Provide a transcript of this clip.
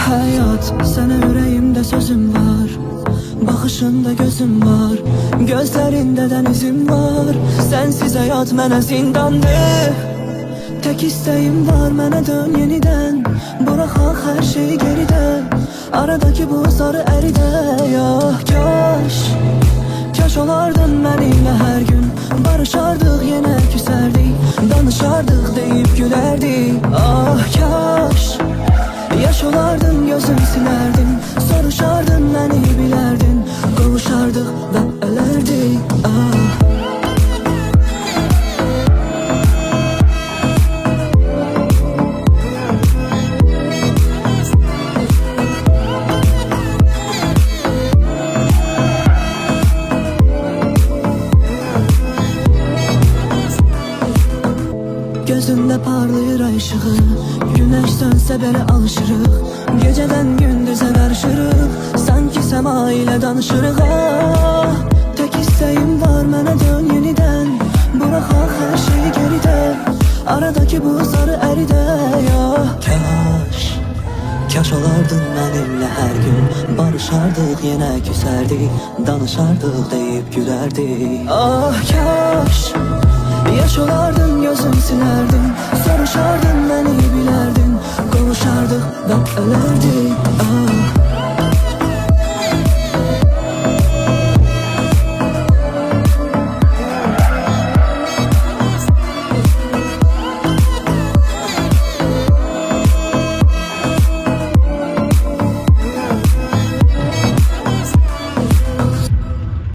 Hayat, sana yüreğimde sözüm var, bakışında gözüm var, gözlerinde denizim var. Sensiz hayat mənə zindandır. Tek isteğim var, mənə dön yeniden, bırakaq her şeyi geride. Aradaki buzları eride. Ya kaş olardın benimle her gün, barışardık yine küserdik, danışardık deyip gülerdik. Ah kaş yaş olardın, gözüm silerdin, soruşardın beni bilerdin, kavuşardık ve ölerdik. Ah. Gözümde parlayır ay ışığı, güneş sönse belə alışırıq, geceden gündüze karışırıq, sanki sema ile danışırıq. Ah, tek isteğim var, mənə dön yeniden, bırakaq her şeyi geride. Aradaki buzları eride. Ya kaş olardın benimle her gün, barışardık yine küserdik, danışardık deyip gülerdik. Ah kaş yaş olardın, gözüm silerdin, soruşardın beni bilerdin, kavuşardık ve ölerdik.